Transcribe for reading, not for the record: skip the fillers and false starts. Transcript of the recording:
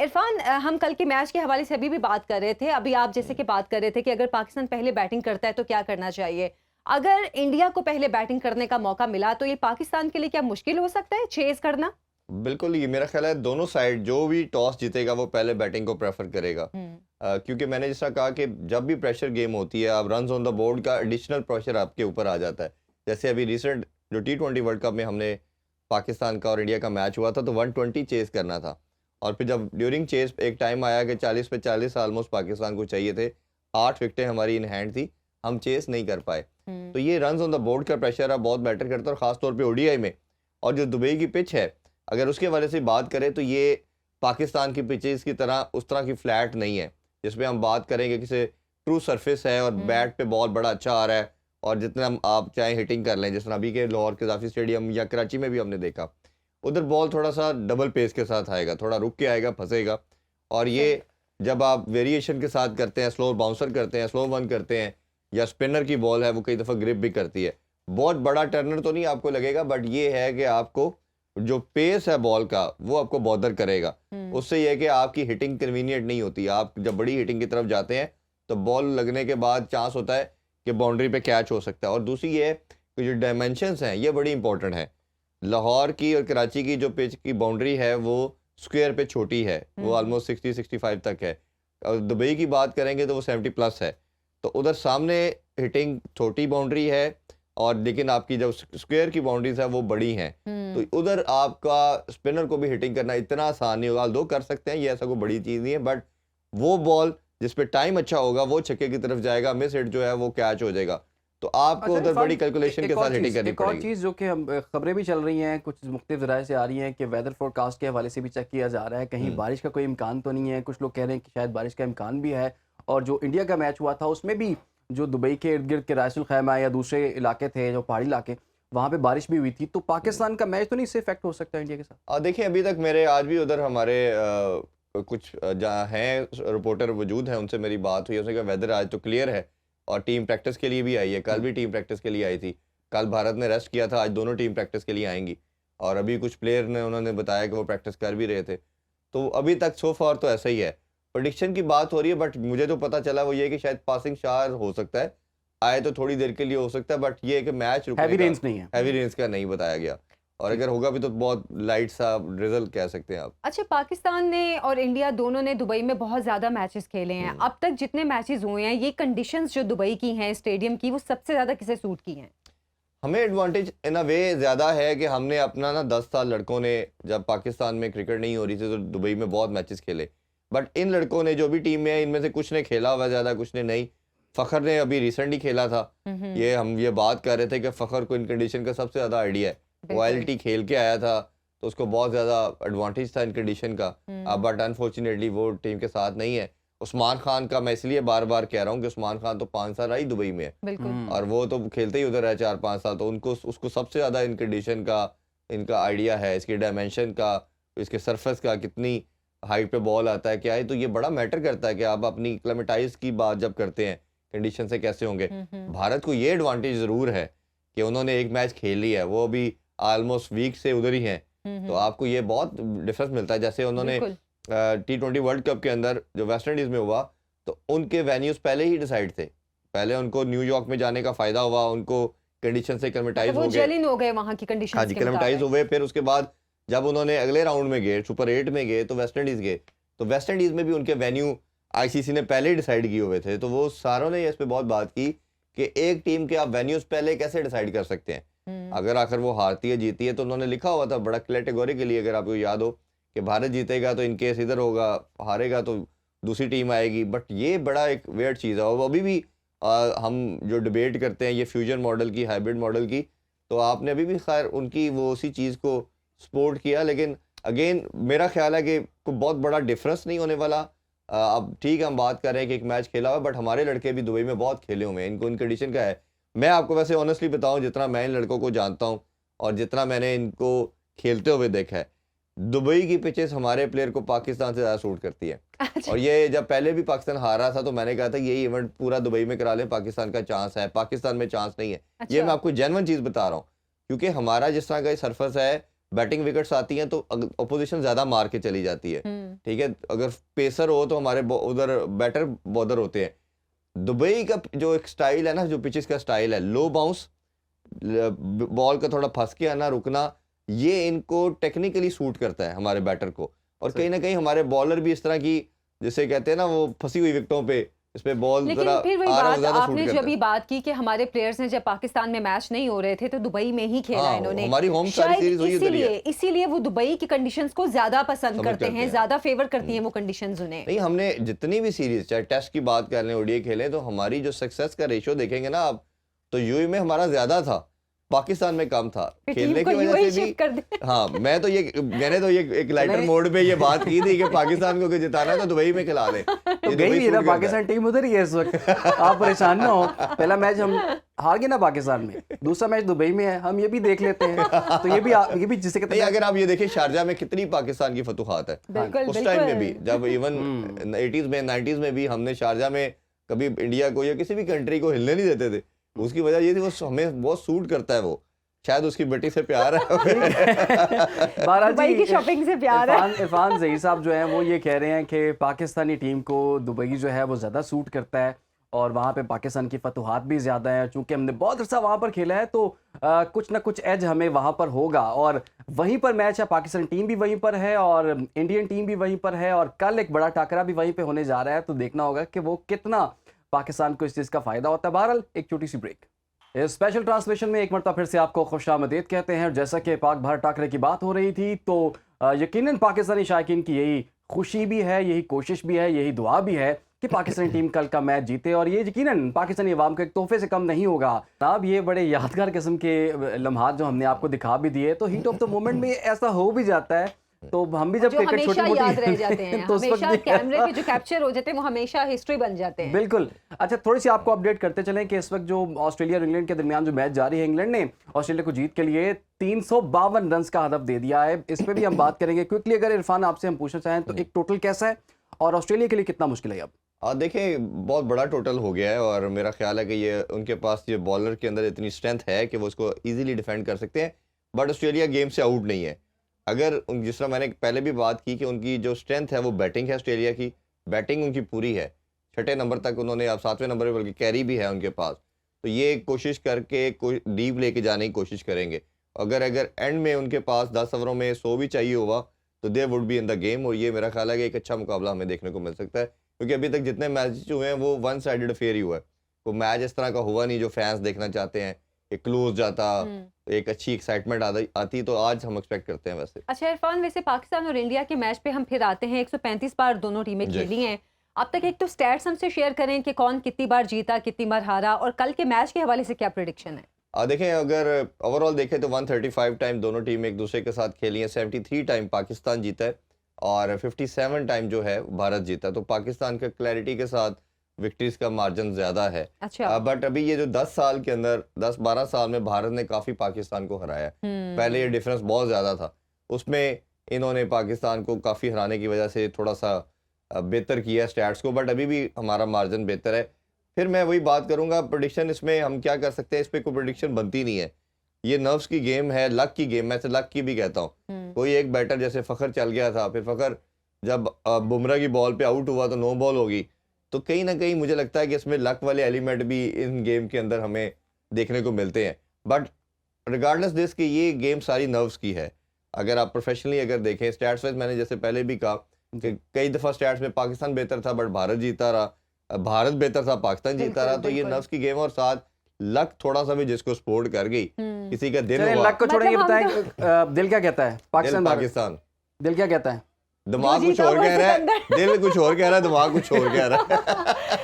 इरफान, हम कल के मैच के हवाले से अभी भी बात कर रहे थे। अभी आप जैसे कि बात कर रहे थे कि अगर पाकिस्तान पहले बैटिंग करता है तो क्या करना चाहिए। अगर इंडिया को पहले बैटिंग करने का मौका मिला तो ये पाकिस्तान के लिए क्या मुश्किल हो सकता है चेज करना? बिल्कुल, ये मेरा ख्याल है दोनों साइड जो भी टॉस जीतेगा वो पहले बैटिंग को प्रेफर करेगा। हम्म। क्योंकि मैंने जैसा कहा कि जब भी प्रेशर गेम होती है, आप रन्स ऑन द बोर्ड का एडिशनल प्रेशर आपके ऊपर आ जाता है। जैसे अभी रिसेंट जो T20 वर्ल्ड कप में हमने पाकिस्तान का और इंडिया का मैच हुआ था, तो 120 चेस करना था। और फिर जब ड्यूरिंग चेस एक टाइम आया कि 40 पे 40 ऑलमोस्ट पाकिस्तान को चाहिए थे, 8 विकेटें हमारी इन हैंड थी, हम चेस नहीं कर पाए। तो ये रन्स ऑन द बोर्ड का प्रेशर अब बहुत मैटर करता है, और ख़ास तौर पे ओडीआई में। और जो दुबई की पिच है, अगर उसके हवाले से बात करें तो ये पाकिस्तान की पिचेस की तरह उस तरह की फ्लैट नहीं है, जिसमें हम बात करेंगे कि ट्रू सरफेस है और बैट पे बॉल बड़ा अच्छा आ रहा है, और जितना हम आप चाहे हिटिंग कर लें, जिस तरह अभी के लाहौर कज़ाफ़ी स्टेडियम या कराची में भी हमने देखा, उधर बॉल थोड़ा सा डबल पेस के साथ आएगा, थोड़ा रुक के आएगा, फंसेगा। और ये जब आप वेरिएशन के साथ करते हैं, स्लो बाउंसर करते हैं, स्लो वन करते हैं, या स्पिनर की बॉल है वो कई दफ़ा ग्रिप भी करती है। बहुत बड़ा टर्नर तो नहीं आपको लगेगा, बट ये है कि आपको जो पेस है बॉल का वो आपको बॉदर करेगा। उससे यह है कि आपकी हिटिंग कन्वीनियंट नहीं होती। आप जब बड़ी हिटिंग की तरफ जाते हैं तो बॉल लगने के बाद चांस होता है कि बाउंड्री पे कैच हो सकता है। और दूसरी ये है कि जो डायमेंशंस हैं ये बड़ी इंपॉर्टेंट है। लाहौर की और कराची की जो पिच की बाउंड्री है वो स्क्वायर पे छोटी है, वो ऑलमोस्ट 60-65 तक है। और दुबई की बात करेंगे तो वो 70+ है। तो उधर सामने हिटिंग छोटी बाउंड्री है, और लेकिन आपकी जो स्क्वायर की बाउंड्रीज है वो बड़ी हैं। तो उधर आपका स्पिनर को भी हिटिंग करना इतना आसान नहीं होगा। दो कर सकते हैं, ये ऐसा कोई बड़ी चीज़ नहीं है, बट वो बॉल जिस पे टाइम अच्छा होगा वो छक्के की तरफ जाएगा, मिस हिट जो है वो कैच हो जाएगा। तो आपको अच्छा उधर इरफान, बड़ी कैलकुलेशन के साथ हिटिंग करनी एक और पड़ेगी। चीज़ जो कि हम खबरें भी चल रही हैं, कुछ मुख्तलिफ ज़राए से आ रही हैं कि वेदर फोरकास्ट के हवाले से भी चेक किया जा रहा है, कहीं बारिश का कोई इम्कान तो नहीं है। कुछ लोग कह रहे हैं कि शायद बारिश का इम्कान भी है। और जो इंडिया का मैच हुआ था उसमें भी जो दुबई के इर्द गिर्द के राइसुल खैमा या दूसरे इलाके थे, जो पहाड़ी इलाके, वहाँ पे बारिश भी हुई थी। तो पाकिस्तान का मैच तो नहीं इससे इफेक्ट हो सकता इंडिया के साथ? देखिए, अभी तक मेरे आज भी उधर हमारे कुछ जहाँ हैं रिपोर्टर वजूद हैं, उनसे मेरी बात हुई। उसने कहा वेदर आज तो क्लियर है, और टीम प्रैक्टिस के लिए भी आई है। कल भी टीम प्रैक्टिस के लिए आई थी। कल भारत ने रेस्ट किया था, आज दोनों टीम प्रैक्टिस के लिए आएंगी। और अभी कुछ प्लेयर ने उन्होंने बताया कि वो प्रैक्टिस कर भी रहे थे। तो अभी तक सो फार तो ऐसा ही है। प्रेडिक्शन की बात हो रही है, बट मुझे तो पता चला वो ये कि शायद पासिंग शार हो सकता है, आए तो थोड़ी देर के लिए हो सकता है, बट ये है कि मैच रुकने हैवी का, रेंज नहीं है। हैवी रेंज का नहीं बताया गया। और अगर होगा भी तो बहुत लाइट सा ड्रिजल कह सकते हैं आप। अच्छा, पाकिस्तान ने और इंडिया दोनों ने दुबई में बहुत ज़्यादा मैचेस खेले हैं। अब तक जितने मैचेस हुए हैं, ये कंडीशंस जो दुबई की हैं स्टेडियम की, वो सबसे ज़्यादा किसे सूट की हैं? हमें एडवांटेज इन अ वे ज़्यादा है कि हमने अपना ना 10 साल लड़कों ने, जब पाकिस्तान में क्रिकेट नहीं हो रही थी तो दुबई में बहुत मैचेस खेले। बट इन लड़कों ने जो भी टीम में है, इनमें से कुछ ने खेला हुआ ज़्यादा, कुछ ने नहीं। फ़खर ने अभी रिसेंटली खेला था। ये हम ये बात कर रहे थे कि फ़खर को इन कंडीशन का सबसे ज़्यादा आइडिया है। वो ILT खेल के आया था, तो उसको बहुत ज़्यादा एडवांटेज था इन कंडीशन का। बट अनफॉर्चुनेटली वो टीम के साथ नहीं है। उस्मान खान का मैं इसलिए बार बार कह रहा हूँ कि उस्मान खान तो 5 साल आई दुबई में है, बिल्कुल। और वो तो खेलते ही उधर है 4-5 साल। तो उनको उसको सबसे ज़्यादा इन कंडीशन का इनका आइडिया है, इसके डायमेंशन का, इसके सरफेस का, कितनी हाइट पे बॉल आता है, क्या है। तो ये बड़ा मैटर करता है कि आप अपनी क्लाइमेटाइज की बात जब करते हैं, कंडीशन से कैसे होंगे। भारत को ये एडवांटेज ज़रूर है कि उन्होंने एक मैच खेल लिया है, वो अभी ऑलमोस्ट वीक से उधर ही हैं। तो आपको ये बहुत डिफरेंस मिलता है। जैसे उन्होंने T20 वर्ल्ड कप के अंदर जो वेस्ट इंडीज़ में हुआ, तो उनके वेन्यूज़ पहले ही डिसाइड थे। पहले उनको न्यूयॉर्क में जाने का फ़ायदा हुआ, उनको कंडीशन से एक्लेमेटाइज़ मतलब वो हो गए। जेलिन हो गए वहाँ की हाँ कंडीशंस जी, के एक्लेमेटाइज़ हो मुताबिक। गए। फिर उसके बाद जब उन्होंने अगले राउंड में गए, सुपर 8 में गए, तो वेस्ट इंडीज़ गए। तो वेस्ट इंडीज़ में भी उनके वेन्यू ICC ने पहले ही डिसाइड किए हुए थे। तो वो सारों ने इस पे बहुत बात की कि एक टीम के आप वेन्यूज़ पहले कैसे डिसाइड कर सकते हैं। अगर आखिर वो हारती है, जीती है, तो उन्होंने लिखा हुआ था बड़ा कैटेगोरिकली, अगर आपको याद हो, कि भारत जीतेगा तो इन केस इधर होगा, हारेगा तो दूसरी टीम आएगी। बट ये बड़ा एक वियर्ड चीज़ है। और अभी भी हम जो डिबेट करते हैं ये फ्यूजन मॉडल की, हाइब्रिड मॉडल की, तो आपने अभी भी खैर उनकी वो उसी चीज़ को सपोर्ट किया। लेकिन अगेन मेरा ख्याल है कि कोई बहुत बड़ा डिफरेंस नहीं होने वाला। अब ठीक है, हम बात कर रहे हैं कि एक मैच खेला हुआ, बट हमारे लड़के भी दुबई में बहुत खेले हुए हैं। इनको इन कंडीशन का है। मैं आपको वैसे ऑनेस्टली बताऊं, जितना मैं इन लड़कों को जानता हूं और जितना मैंने इनको खेलते हुए देखा है, दुबई की पिचेस हमारे प्लेयर को पाकिस्तान से ज़्यादा सूट करती है। अच्छा। और ये जब पहले भी पाकिस्तान हारा था तो मैंने कहा था यही इवेंट पूरा दुबई में करा लें, पाकिस्तान का चांस है, पाकिस्तान में चांस नहीं है। ये मैं अच्छा। आपको जेन्युइन चीज़ बता रहा हूँ, क्योंकि हमारा जिस तरह का ये सरफेस है, बैटिंग विकेट्स आती हैं तो अपोजिशन ज़्यादा मार के चली जाती है, ठीक है। अगर पेसर हो तो हमारे उधर बैटर बॉलर होते हैं। दुबई का जो एक स्टाइल है ना, जो पिचेस का स्टाइल है, लो बाउंस, बॉल का थोड़ा फंस के आना, रुकना, ये इनको टेक्निकली सूट करता है हमारे बैटर को। और कहीं ना कहीं हमारे बॉलर भी इस तरह की, जैसे कहते हैं ना, वो फंसी हुई विकेटों पे इस पे बॉल लेकिन जरा फिर वही आ रहा हो, बात ज़्यादा सूट आपने करता जो है। अभी बात की कि हमारे प्लेयर्स ने जब पाकिस्तान में मैच नहीं हो रहे थे तो दुबई में ही खेला हाँ, इन्होंने। हमारी होम सारी शायद सीरीज हुई उधर ही है। इसीलिए वो दुबई की कंडीशंस को ज्यादा पसंद समझ करते करते हैं, हैं। ज्यादा फेवर करती हैं वो कंडीशंस उन्हें। नहीं, हमने जितनी भी सीरीज, चाहे टेस्ट की बात कर लें, ओडीआई खेलें, तो हमारी जो सक्सेस का रेशियो देखेंगे ना आप, तो यूएई में हमारा ज्यादा था, पाकिस्तान में कम था। फिर खेलने टीम को की वजह यूएई से भी शिफ्ट कर दे। हाँ, मैंने तो ये एक लाइटर मोड पे ये बात की थी कि पाकिस्तान को जिताना है तो दुबई में खिला दें। तो ये गई दुबई भी है ना, सूट करता है। पाकिस्तान टीम उधर ही है इस वक्त। आप परेशान ना हो, पहला मैच हम हार गए ना पाकिस्तान में, दूसरा मैच दुबई में है, हम ये भी देख लेते हैं। तो ये भी जिसे कहते नहीं, हैं, अगर आप ये देखिए शारजा में कितनी पाकिस्तान की फतुहात है बिल्कुल उस टाइम में भी, बिल्कुल। जब इवन 80s में 90s में भी हमने शारजा में कभी इंडिया को या किसी भी कंट्री को हिलने नहीं देते थे। उसकी वजह ये थी, वो हमें बहुत सूट करता है, वो शायद उसकी बेटी से प्यार है। बारा दुबई की जी, शॉपिंग से प्यार है। इरफान ज़हीर साहब जो हैं वो ये कह रहे हैं कि पाकिस्तानी टीम को दुबई जो है वो ज़्यादा सूट करता है और वहाँ पे पाकिस्तान की फतुहात भी ज़्यादा है। चूँकि हमने बहुत अर्सा वहाँ पर खेला है तो कुछ ना कुछ एज हमें वहाँ पर होगा, और वहीं पर मैच है, पाकिस्तान टीम भी वहीं पर है और इंडियन टीम भी वहीं पर है, और कल एक बड़ा टाकरा भी वहीं पर होने जा रहा है। तो देखना होगा कि वो कितना पाकिस्तान को इस चीज़ का फ़ायदा होता है। बहरहाल एक छोटी सी ब्रेक। इस स्पेशल ट्रांसलेशन में एक मरतबा फिर से आपको खुशामदीद कहते हैं। जैसा कि पाक भारत टाकरे की बात हो रही थी तो यकीनन पाकिस्तानी शायकीन की यही खुशी भी है, यही कोशिश भी है, यही दुआ भी है कि पाकिस्तानी टीम कल का मैच जीते, और ये यकीनन पाकिस्तानी अवाम को एक तोहफे से कम नहीं होगा। अब ये बड़े यादगार किस्म के लम्हात जो हमने आपको दिखा भी दिए, तो हीट ऑफ द मोमेंट में ऐसा हो भी जाता है। तो हम भी जब जो क्रिकेट हमेशा छोटी याद रह मोटी जाते हैं, तो उस वक्त हमेशा भी- कैमरे के जो कैप्चर हो जाते हैं वो हमेशा हिस्ट्री बन जाते हैं। बिल्कुल। अच्छा, थोड़ी सी आपको अपडेट करते चलें कि इस वक्त जो ऑस्ट्रेलिया और इंग्लैंड के दरमियान जो मैच जारी है, इंग्लैंड ने ऑस्ट्रेलिया को जीत के लिए 352 रन का हदफ दे दिया है। इस पे भी हम बात करेंगे क्विकली। अगर इरफान आपसे हम पूछना चाहें तो एक टोटल कैसा है और ऑस्ट्रेलिया के लिए कितना मुश्किल है अब? देखें, बहुत बड़ा टोटल हो गया है और मेरा ख्याल है कि ये उनके पास ये बॉलर के अंदर इतनी स्ट्रेंथ है कि वो उसको इजीली डिफेंड कर सकते हैं। बट ऑस्ट्रेलिया गेम से आउट नहीं है। अगर जिस तरह मैंने पहले भी बात की कि उनकी जो स्ट्रेंथ है वो बैटिंग है, ऑस्ट्रेलिया की बैटिंग उनकी पूरी है, 6ठे नंबर तक उन्होंने, अब 7वें नंबर पर बल्कि कैरी भी है उनके पास। तो ये कोशिश करके डीप लेके जाने की कोशिश करेंगे। अगर एंड में उनके पास 10 ओवरों में 100 भी चाहिए होगा तो they would be in the game. और ये मेरा ख्याल है कि एक अच्छा मुकाबला हमें देखने को मिल सकता है, क्योंकि अभी तक जितने मैच हुए हैं वो वन साइडेड अफेयर ही हुआ है। वो मैच इस तरह का हुआ नहीं जो फैंस देखना चाहते हैं, एक क्लोज जाता, एक अच्छी एक्साइटमेंट आती। तो आज हम एक्सपेक्ट करते हैं वैसे। अच्छा इरफान, वैसे पाकिस्तान और इंडिया के मैच पे हम फिर आते हैं। 135 बार दोनों टीमें जी। खेली हैं अब तक। एक तो स्टैट्स हमसे शेयर करें कि कौन कितनी बार जीता, कितनी बार हारा, और कल के मैच के हवाले से क्या प्रेडिक्शन है? देखें, अगर ओवरऑल देखें तो 135 टाइम दोनों टीम एक दूसरे के साथ खेली हैं। 73 टाइम पाकिस्तान जीता है और 57 टाइम जो है भारत जीता। तो पाकिस्तान का क्लैरिटी के साथ विक्ट्रीज का मार्जिन ज़्यादा है। अच्छा। बट अभी ये जो 10 साल के अंदर 10-12 साल में भारत ने काफ़ी पाकिस्तान को हराया। पहले ये डिफरेंस बहुत ज़्यादा था, उसमें इन्होंने पाकिस्तान को काफ़ी हराने की वजह से थोड़ा सा बेहतर किया स्टैट्स को। बट अभी भी हमारा मार्जिन बेहतर है। फिर मैं वही बात करूंगा, प्रेडिक्शन इसमें हम क्या कर सकते हैं, इस पर कोई प्रेडिक्शन बनती नहीं है। ये नर्व्स की गेम है, लक की गेम। मैं लक की भी कहता हूँ। कोई एक बैटर जैसे फ़खर चल गया था, फिर फ़खर जब बुमराह की बॉल पे आउट हुआ तो नो बॉल होगी। तो कहीं ना कहीं मुझे लगता है कि इसमें लक वाले एलिमेंट भी इन गेम के अंदर हमें देखने को मिलते हैं। बट रिगार्डलेस दिस कि ये गेम सारी नर्व्स की है। अगर आप प्रोफेशनली अगर देखें स्टैट्स वाइज, मैंने जैसे पहले भी कहा कि कई दफ़ा स्टैट्स में पाकिस्तान बेहतर था बट भारत जीता रहा, भारत बेहतर था पाकिस्तान जीता रहा। तो ये नर्व्स की गेम और साथ लक थोड़ा सा भी जिसको सपोर्ट कर गई, किसी का दिल चलिए, हुआ। लक को छोड़ें, ये मतलब बताएं दिल क्या कहता है? पाकिस्तान भारत। पाकिस्तान, दिल क्या कहता है? दिमाग जो कुछ जीता और वो कह रहा है, सिकंदर। दिल कुछ और कह रहा है, दिमाग कुछ और कह रहा है।